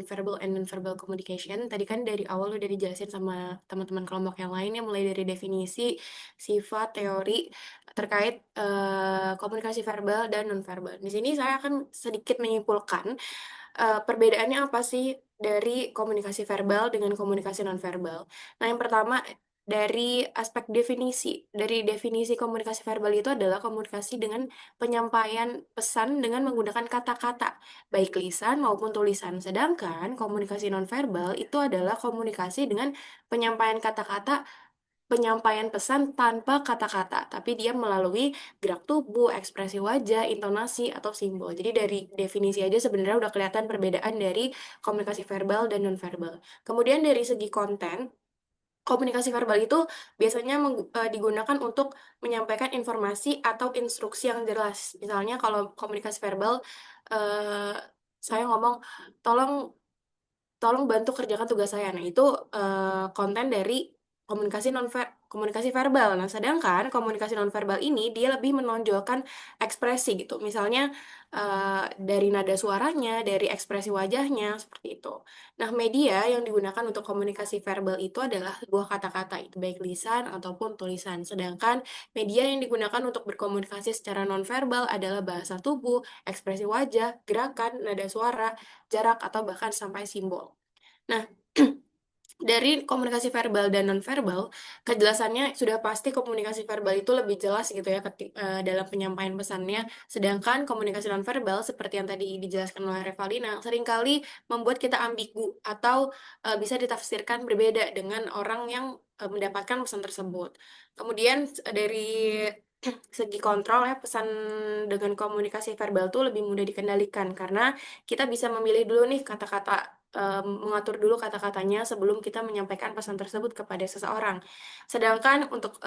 verbal and non-verbal communication. Tadi kan dari awal udah dijelasin sama teman-teman kelompok yang lain ya, mulai dari definisi, sifat, teori terkait komunikasi verbal dan non-verbal. Di sini saya akan sedikit menyimpulkan perbedaannya apa sih dari komunikasi verbal dengan komunikasi nonverbal. Nah, yang pertama dari aspek definisi. Dari definisi komunikasi verbal itu adalah komunikasi dengan penyampaian pesan dengan menggunakan kata-kata, baik lisan maupun tulisan. Sedangkan komunikasi nonverbal itu adalah komunikasi dengan penyampaian kata-kata penyampaian pesan tanpa kata-kata, tapi dia melalui gerak tubuh, ekspresi wajah, intonasi, atau simbol. Jadi dari definisi aja sebenarnya udah kelihatan perbedaan dari komunikasi verbal dan nonverbal. Kemudian dari segi konten, komunikasi verbal itu biasanya digunakan untuk menyampaikan informasi atau instruksi yang jelas. Misalnya kalau komunikasi verbal, eh, saya ngomong, tolong tolong bantu kerjakan tugas saya. Nah, itu konten dari komunikasi verbal. Nah, sedangkan komunikasi nonverbal ini dia lebih menonjolkan ekspresi gitu. Misalnya dari nada suaranya, dari ekspresi wajahnya seperti itu. Nah, media yang digunakan untuk komunikasi verbal itu adalah sebuah kata-kata, itu baik lisan ataupun tulisan. Sedangkan media yang digunakan untuk berkomunikasi secara nonverbal adalah bahasa tubuh, ekspresi wajah, gerakan, nada suara, jarak, atau bahkan sampai simbol. Nah, dari komunikasi verbal dan nonverbal, kejelasannya sudah pasti komunikasi verbal itu lebih jelas gitu ya dalam penyampaian pesannya. Sedangkan komunikasi nonverbal seperti yang tadi dijelaskan oleh Revalina, seringkali membuat kita ambigu atau bisa ditafsirkan berbeda dengan orang yang mendapatkan pesan tersebut. Kemudian dari segi kontrol ya, pesan dengan komunikasi verbal itu lebih mudah dikendalikan karena kita bisa memilih dulu nih kata-kata, mengatur dulu kata-katanya sebelum kita menyampaikan pesan tersebut kepada seseorang. Sedangkan untuk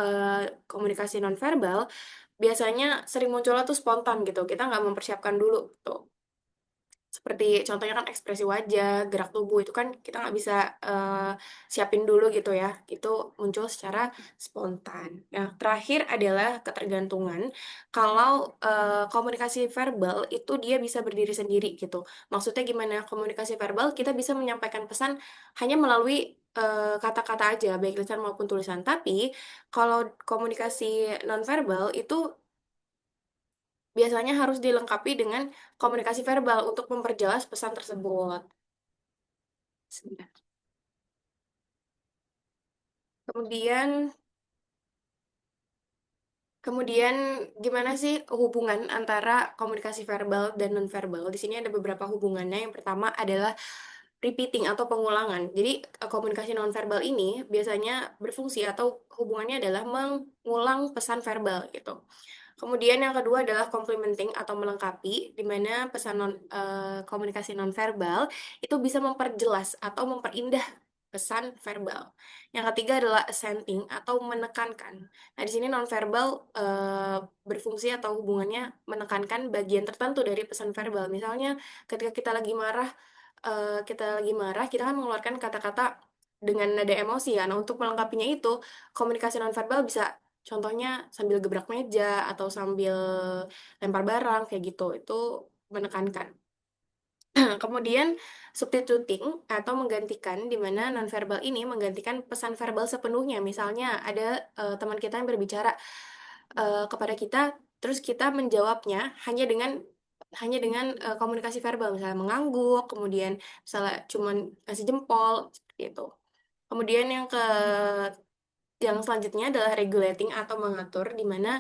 komunikasi nonverbal biasanya sering munculnya tuh spontan gitu. Kita nggak mempersiapkan dulu tuh. Seperti contohnya kan ekspresi wajah, gerak tubuh itu kan kita nggak bisa siapin dulu gitu ya. Itu muncul secara spontan. Nah, terakhir adalah ketergantungan. Kalau komunikasi verbal itu dia bisa berdiri sendiri gitu. Maksudnya gimana? Komunikasi verbal kita bisa menyampaikan pesan hanya melalui kata-kata aja, baik lisan maupun tulisan. Tapi kalau komunikasi nonverbal itu biasanya harus dilengkapi dengan komunikasi verbal untuk memperjelas pesan tersebut. Sebentar. Kemudian, kemudian gimana sih hubungan antara komunikasi verbal dan nonverbal? Di sini ada beberapa hubungannya. Yang pertama adalah repeating atau pengulangan. Jadi komunikasi nonverbal ini biasanya berfungsi atau hubungannya adalah mengulang pesan verbal gitu. Kemudian yang kedua adalah complementing atau melengkapi, di mana komunikasi nonverbal itu bisa memperjelas atau memperindah pesan verbal. Yang ketiga adalah assenting atau menekankan. Nah, di sini nonverbal berfungsi atau hubungannya menekankan bagian tertentu dari pesan verbal. Misalnya, ketika kita kan mengeluarkan kata-kata dengan nada emosi ya. Nah, untuk melengkapinya itu, komunikasi nonverbal bisa contohnya sambil gebrak meja atau sambil lempar barang kayak gitu. Itu menekankan. Kemudian substituting atau menggantikan di mana nonverbal ini menggantikan pesan verbal sepenuhnya. Misalnya ada teman kita yang berbicara kepada kita, terus kita menjawabnya hanya dengan komunikasi verbal, misalnya mengangguk, kemudian misalnya cuman kasih jempol seperti itu. Kemudian yang selanjutnya adalah regulating atau mengatur, di mana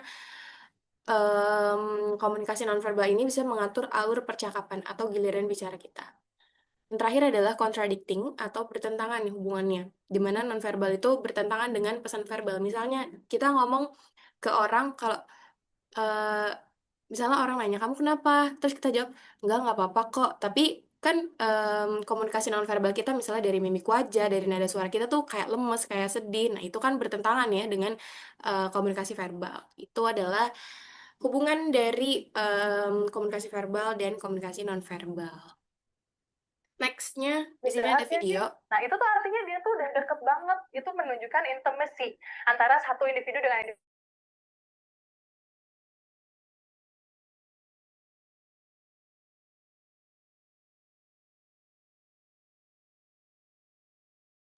komunikasi nonverbal ini bisa mengatur alur percakapan atau giliran bicara kita. Yang terakhir adalah contradicting atau bertentangan nih hubungannya, di mana nonverbal itu bertentangan dengan pesan verbal. Misalnya kita ngomong ke orang kalau eh, misalnya orang nanya kamu kenapa, terus kita jawab nggak apa-apa kok. Tapi kan komunikasi nonverbal kita misalnya dari mimik wajah, dari nada suara kita tuh kayak lemes, kayak sedih. Nah itu kan bertentangan ya dengan komunikasi verbal. Itu adalah hubungan dari komunikasi verbal dan komunikasi nonverbal. Nextnya di sini ada video. Nah, itu tuh artinya dia tuh udah deket banget. Itu menunjukkan intimacy antara satu individu dengan individu.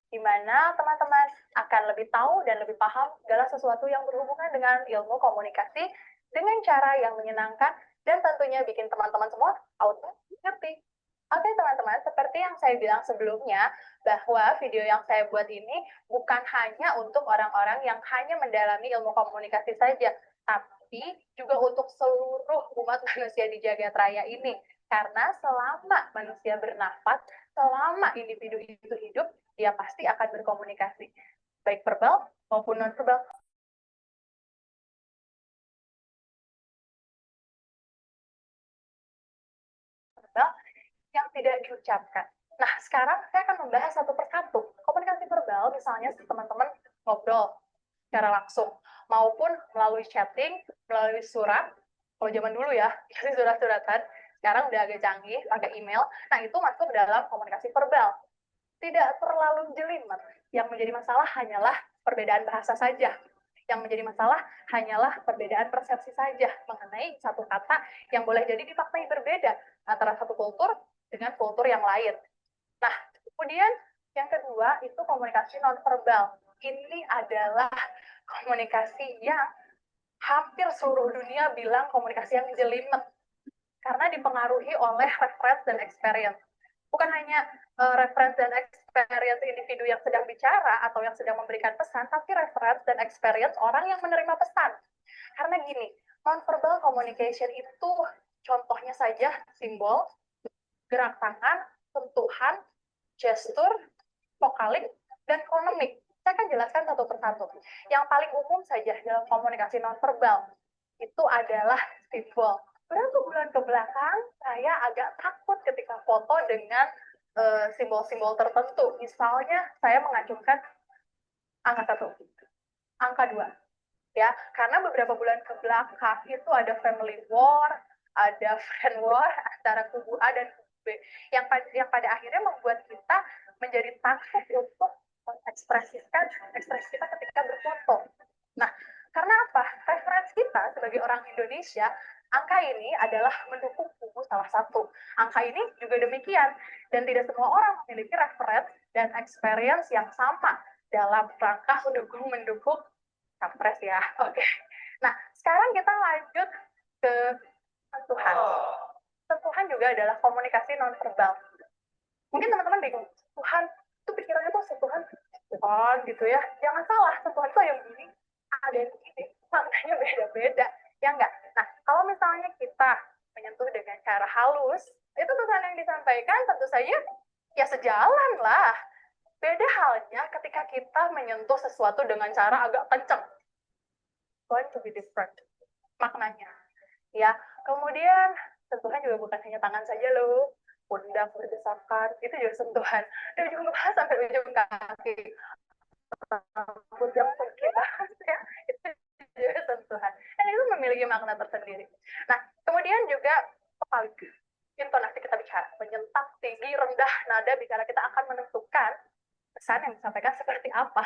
Di mana teman-teman akan lebih tahu dan lebih paham segala sesuatu yang berhubungan dengan ilmu komunikasi dengan cara yang menyenangkan dan tentunya bikin teman-teman semua auto ngerti. Oke teman-teman, seperti yang saya bilang sebelumnya, bahwa video yang saya buat ini bukan hanya untuk orang-orang yang hanya mendalami ilmu komunikasi saja, tapi juga untuk seluruh umat manusia di jagat raya ini. Karena selama manusia bernafas, selama individu itu hidup, dia pasti akan berkomunikasi. Baik verbal maupun non-verbal yang tidak diucapkan. Nah, sekarang saya akan membahas satu persatu. Komunikasi verbal, misalnya teman-teman ngobrol secara langsung, maupun melalui chatting, melalui surat. Kalau zaman dulu ya, kasih surat-suratan. Sekarang udah agak canggih, pakai email. Nah, itu masuk dalam komunikasi verbal. Tidak terlalu jelimet. Yang menjadi masalah hanyalah perbedaan bahasa saja. Yang menjadi masalah hanyalah perbedaan persepsi saja mengenai satu kata yang boleh jadi dimaknai berbeda antara satu kultur dengan kultur yang lain. Nah, kemudian yang kedua itu komunikasi nonverbal. Ini adalah komunikasi yang hampir seluruh dunia bilang komunikasi yang jelimet karena dipengaruhi oleh reference dan experience. Bukan hanya reference dan experience individu yang sedang bicara atau yang sedang memberikan pesan, tapi reference dan experience orang yang menerima pesan. Karena gini, nonverbal communication itu contohnya saja simbol, gerak tangan, sentuhan, gestur, vokalik, dan kronemik. Saya akan jelaskan satu persatu. Yang paling umum saja dalam komunikasi nonverbal itu adalah simbol. Berapa bulan ke belakang, saya agak takut ketika foto dengan simbol-simbol tertentu. Misalnya, saya mengacungkan angka 1, angka 2. Ya, karena beberapa bulan ke belakang itu ada family war, ada friend war antara kubu A dan kubu B yang pada akhirnya membuat kita menjadi takut untuk mengekspresikan ekspresi kita ketika berfoto. Nah, karena apa? Referensi kita sebagai orang Indonesia, angka ini adalah mendukung kubu salah satu. Angka ini juga demikian, dan tidak semua orang memiliki referensi dan experience yang sama dalam rangka mendukung capres ya. Oke. Nah, sekarang kita lanjut ke sentuhan. Sentuhan juga adalah komunikasi nonverbal. Mungkin teman-teman bingung, sentuhan itu pikirannya tuh sentuhan gitu ya. Jangan salah, sentuhan itu yang begini, ada yang begini, maknanya beda-beda. Ya enggak? Nah, kalau misalnya kita menyentuh dengan cara halus, itu pesan yang disampaikan tentu saja ya sejalan lah. Beda halnya ketika kita menyentuh sesuatu dengan cara agak kencang. Going to be different maknanya. Ya, kemudian sentuhan juga bukan hanya tangan saja loh. Pundak berdesakan, itu juga sentuhan. Dari ujung kepala sampai ujung kaki. Rambut yang pergi banget ya, itu juga sentuhan. Dan itu memiliki makna tersendiri. Nah, kemudian juga vokalik. Intonasi kita bicara, menyentak, tinggi, rendah, nada bicara kita akan menentukan pesan yang disampaikan seperti apa.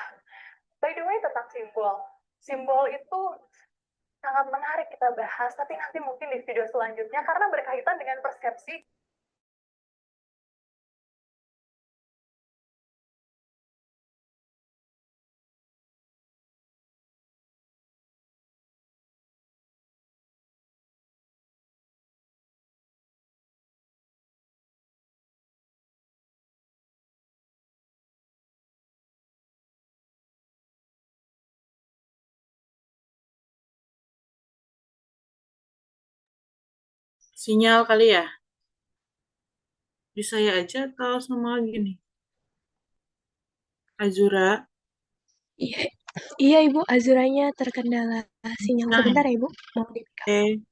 By the way, tentang simbol. Simbol itu sangat menarik kita bahas, tapi nanti mungkin di video selanjutnya karena berkaitan dengan persepsi Sinyal kali ya? Di saya aja atau sama lagi nih? Azura. Iya, iya Ibu, Azuranya terkendala sinyal. Nah, Sebentar ya Ibu, mau di oke.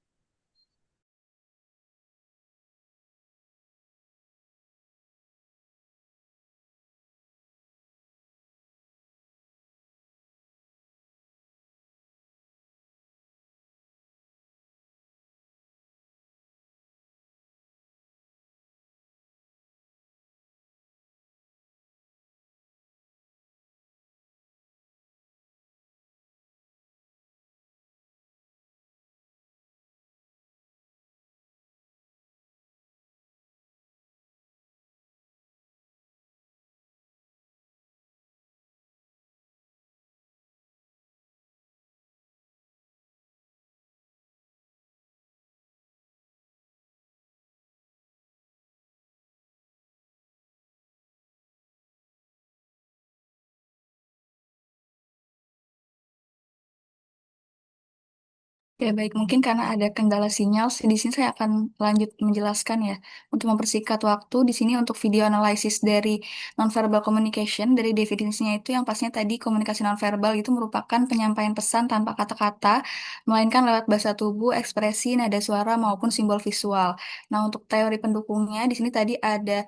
Ya baik, mungkin karena ada kendala sinyal, di sini saya akan lanjut menjelaskan ya. Untuk mempersingkat waktu, di sini untuk video analisis dari nonverbal communication, dari definisinya itu yang pastinya tadi komunikasi nonverbal itu merupakan penyampaian pesan tanpa kata-kata, melainkan lewat bahasa tubuh, ekspresi, nada suara, maupun simbol visual. Nah, untuk teori pendukungnya, di sini tadi ada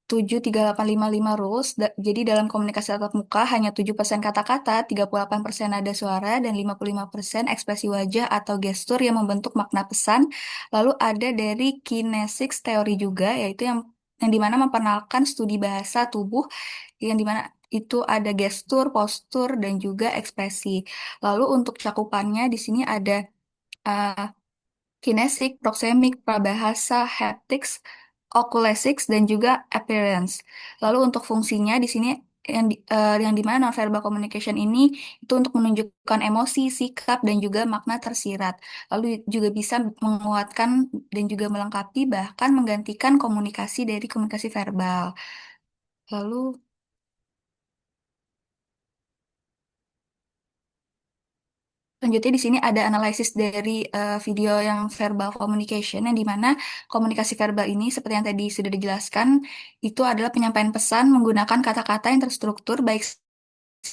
73855 rules. Jadi dalam komunikasi tatap muka hanya 7% kata-kata, 38% nada suara, dan 55% ekspresi wajah atau gestur yang membentuk makna pesan. Lalu ada dari kinesics teori juga, yaitu yang dimana memperkenalkan studi bahasa tubuh, yang dimana itu ada gestur, postur, dan juga ekspresi. Lalu untuk cakupannya di sini ada uh, kinesik, proksemik, prabahasa, haptics, okulesics, dan juga appearance. Lalu untuk fungsinya di sini yang di mana nonverbal communication ini itu untuk menunjukkan emosi, sikap, dan juga makna tersirat. Lalu juga bisa menguatkan dan juga melengkapi bahkan menggantikan komunikasi dari komunikasi verbal. Lalu selanjutnya di sini ada analisis dari video yang verbal communication yang dimana komunikasi verbal ini seperti yang tadi sudah dijelaskan itu adalah penyampaian pesan menggunakan kata-kata yang terstruktur baik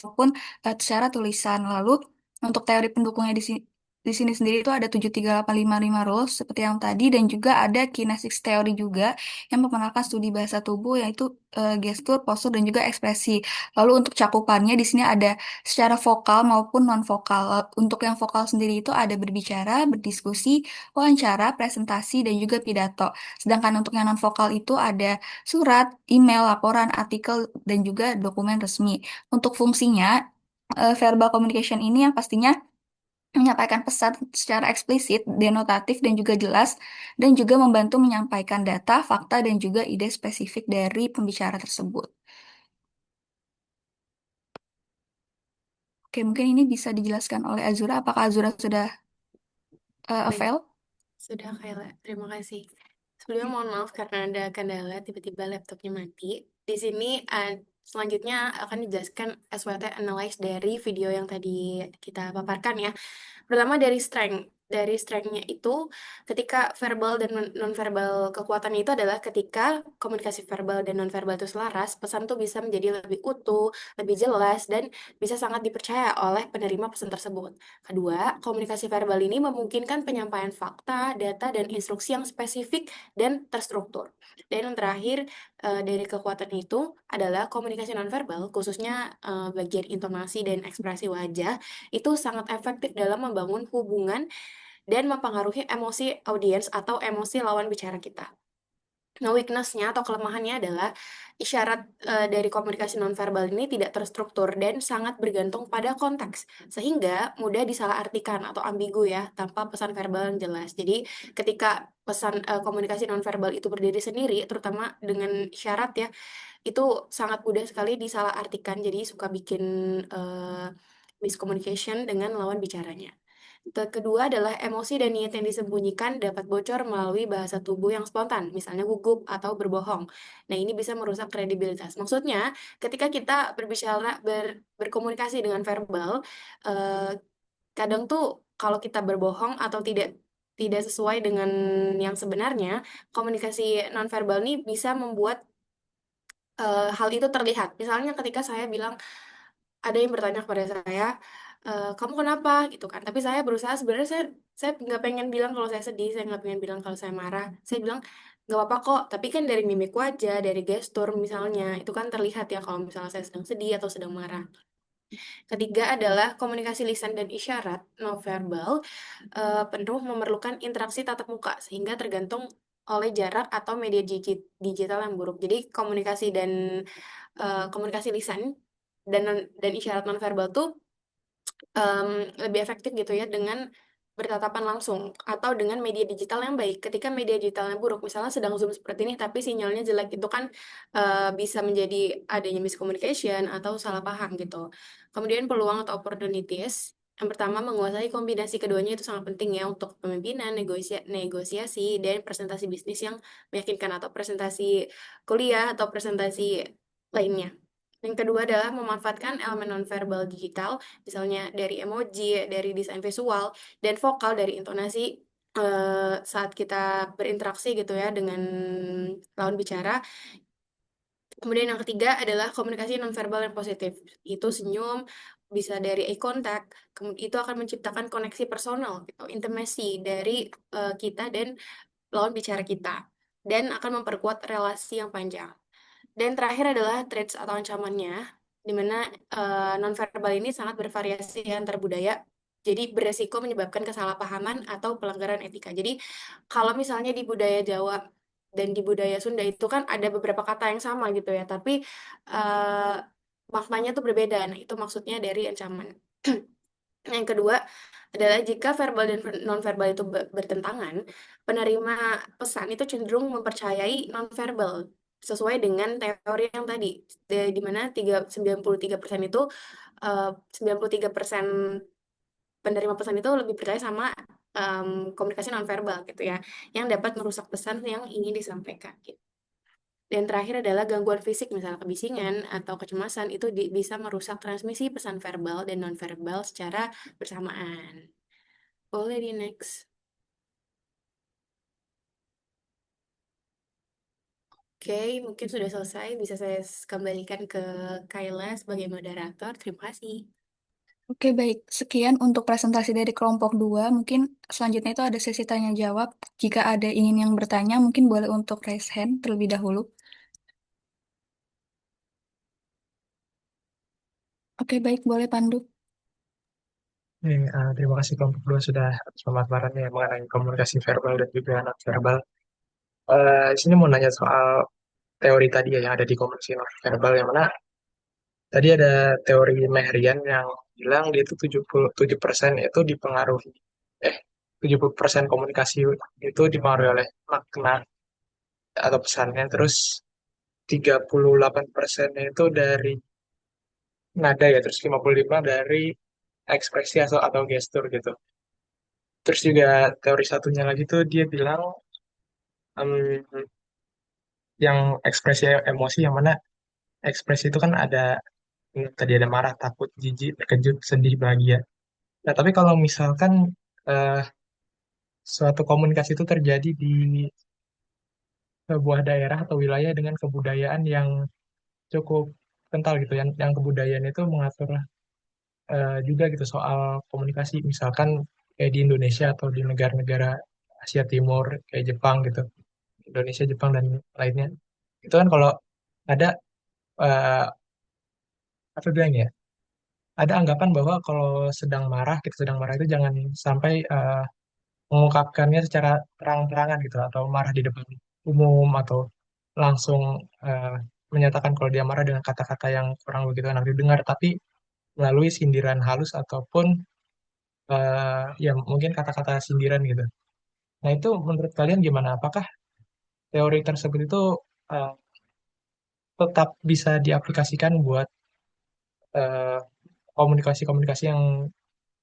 maupun secara tulisan. Lalu untuk teori pendukungnya di sini sendiri itu ada 73855 rules seperti yang tadi dan juga ada kinesics teori juga yang memperkenalkan studi bahasa tubuh yaitu gestur, postur dan juga ekspresi. Lalu untuk cakupannya di sini ada secara vokal maupun non vokal. Untuk yang vokal sendiri itu ada berbicara, berdiskusi, wawancara, presentasi dan juga pidato. Sedangkan untuk yang non vokal itu ada surat, email, laporan, artikel dan juga dokumen resmi. Untuk fungsinya, verbal communication ini yang pastinya menyampaikan pesan secara eksplisit, denotatif, dan juga jelas, dan juga membantu menyampaikan data, fakta, dan juga ide spesifik dari pembicara tersebut. Oke, mungkin ini bisa dijelaskan oleh Azura. Apakah Azura sudah Baik, avail? sudah Kayla. Terima kasih. Sebelumnya mohon maaf karena ada kendala, tiba-tiba laptopnya mati. Di sini selanjutnya akan dijelaskan SWT analyze dari video yang tadi kita paparkan ya. Pertama dari strength. Dari strength-nya itu ketika verbal dan non-verbal kekuatannya itu adalah ketika komunikasi verbal dan non-verbal itu selaras, pesan tuh bisa menjadi lebih utuh, lebih jelas, dan bisa sangat dipercaya oleh penerima pesan tersebut. Kedua, komunikasi verbal ini memungkinkan penyampaian fakta, data, dan instruksi yang spesifik dan terstruktur. Dan yang terakhir, dari kekuatan itu adalah komunikasi nonverbal, khususnya bagian intonasi dan ekspresi wajah, itu sangat efektif dalam membangun hubungan dan mempengaruhi emosi audiens atau emosi lawan bicara kita. Nah, weakness-nya atau kelemahannya adalah isyarat dari komunikasi nonverbal ini tidak terstruktur dan sangat bergantung pada konteks, sehingga mudah disalahartikan atau ambigu ya, tanpa pesan verbal yang jelas. Jadi, ketika pesan komunikasi nonverbal itu berdiri sendiri, terutama dengan isyarat ya, itu sangat mudah sekali disalahartikan, jadi suka bikin miscommunication dengan lawan bicaranya. Kedua adalah emosi dan niat yang disembunyikan dapat bocor melalui bahasa tubuh yang spontan, misalnya gugup atau berbohong. Nah, ini bisa merusak kredibilitas. Maksudnya, ketika kita berbicara, berkomunikasi dengan verbal, eh, kadang tuh kalau kita berbohong atau tidak tidak sesuai dengan yang sebenarnya, komunikasi nonverbal ini bisa membuat hal itu terlihat. Misalnya ketika saya bilang, ada yang bertanya kepada saya, "Kamu kenapa?" Gitu kan. Tapi saya berusaha sebenarnya saya nggak pengen bilang kalau saya sedih, saya nggak pengen bilang kalau saya marah. Saya bilang, "Nggak apa-apa kok." Tapi kan dari mimik wajah, dari gestur misalnya, itu kan terlihat ya kalau misalnya saya sedang sedih atau sedang marah. Ketiga adalah komunikasi lisan dan isyarat nonverbal penuh memerlukan interaksi tatap muka sehingga tergantung oleh jarak atau media digital yang buruk. Jadi komunikasi lisan dan isyarat nonverbal tuh lebih efektif gitu ya dengan bertatapan langsung atau dengan media digital yang baik. Ketika media digitalnya buruk, misalnya sedang Zoom seperti ini tapi sinyalnya jelek, itu kan bisa menjadi adanya miscommunication atau salah paham gitu. Kemudian peluang atau opportunities. Yang pertama, menguasai kombinasi keduanya itu sangat penting ya untuk pemimpinan, negosiasi, dan presentasi bisnis yang meyakinkan atau presentasi kuliah atau presentasi lainnya. Yang kedua adalah memanfaatkan elemen nonverbal digital, misalnya dari emoji, dari desain visual, dan vokal dari intonasi saat kita berinteraksi gitu ya dengan lawan bicara. Kemudian yang ketiga adalah komunikasi nonverbal yang positif. Itu senyum, bisa dari eye contact, itu akan menciptakan koneksi personal, gitu, intimacy dari kita dan lawan bicara kita, dan akan memperkuat relasi yang panjang. Dan terakhir adalah traits atau ancamannya, di mana nonverbal ini sangat bervariasi antar budaya, jadi beresiko menyebabkan kesalahpahaman atau pelanggaran etika. Jadi kalau misalnya di budaya Jawa dan di budaya Sunda itu kan ada beberapa kata yang sama gitu ya, tapi eh, maknanya tuh berbeda. Nah, itu maksudnya dari ancaman. Yang kedua adalah jika verbal dan nonverbal itu bertentangan, penerima pesan itu cenderung mempercayai nonverbal sesuai dengan teori yang tadi, di mana 93% itu 93% penerima pesan itu lebih percaya sama komunikasi nonverbal gitu ya, yang dapat merusak pesan yang ingin disampaikan gitu. Dan terakhir adalah gangguan fisik, misalnya kebisingan atau kecemasan, itu bisa merusak transmisi pesan verbal dan nonverbal secara bersamaan. Boleh di next. Oke, mungkin sudah selesai. Bisa saya kembalikan ke Kayla sebagai moderator. Terima kasih. Oke, baik. Sekian untuk presentasi dari kelompok 2. Mungkin selanjutnya itu ada sesi tanya jawab. Jika ada ingin yang bertanya, mungkin boleh untuk raise hand terlebih dahulu. Oke, baik. Boleh Pandu. Terima kasih kelompok 2 sudah atas pemaparannya mengenai komunikasi verbal dan juga non verbal. Di sini mau nanya soal teori tadi ya yang ada di komunikasi non verbal, yang mana tadi ada teori Mehrian yang bilang dia itu 77% itu dipengaruhi 70% komunikasi itu dipengaruhi oleh makna atau pesannya, terus 38% itu dari nada ya, terus 55 dari ekspresi atau gestur gitu. Terus juga teori satunya lagi tuh dia bilang em, yang ekspresi emosi, yang mana ekspresi itu kan ada tadi ada marah, takut, jijik, terkejut, sedih, bahagia. Nah, tapi kalau misalkan eh, suatu komunikasi itu terjadi di sebuah daerah atau wilayah dengan kebudayaan yang cukup kental gitu, yang kebudayaan itu mengatur juga gitu soal komunikasi, misalkan kayak di Indonesia atau di negara-negara Asia Timur kayak Jepang gitu, Indonesia, Jepang dan lainnya. Itu kan kalau ada eh, apa bilang ya? Ada anggapan bahwa kalau sedang marah, kita sedang marah itu jangan sampai mengungkapkannya secara terang-terangan gitu, atau marah di depan umum, atau langsung eh, menyatakan kalau dia marah dengan kata-kata yang kurang begitu enak didengar, tapi melalui sindiran halus ataupun ya mungkin kata-kata sindiran gitu. Nah, itu menurut kalian gimana? Apakah teori tersebut itu eh, tetap bisa diaplikasikan buat eh, komunikasi-komunikasi yang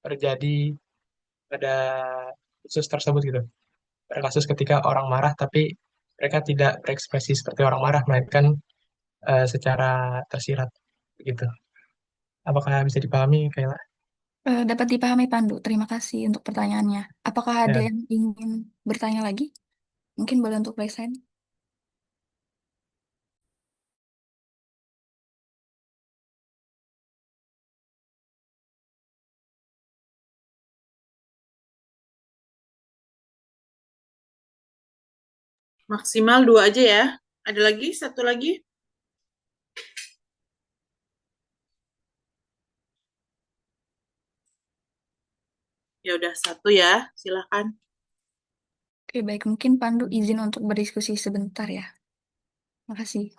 terjadi pada kasus tersebut gitu? Pada kasus ketika orang marah tapi mereka tidak berekspresi seperti orang marah, melainkan secara tersirat gitu. Apakah bisa dipahami, Kayla? Dapat dipahami Pandu. Terima kasih untuk pertanyaannya. Apakah ada Ya, yang ingin bertanya lagi? Mungkin boleh untuk raise hand. Maksimal 2 aja ya. Ada lagi? Satu lagi? Ya udah satu ya. Silakan. Oke, baik. Mungkin Pandu izin untuk berdiskusi sebentar ya. Makasih.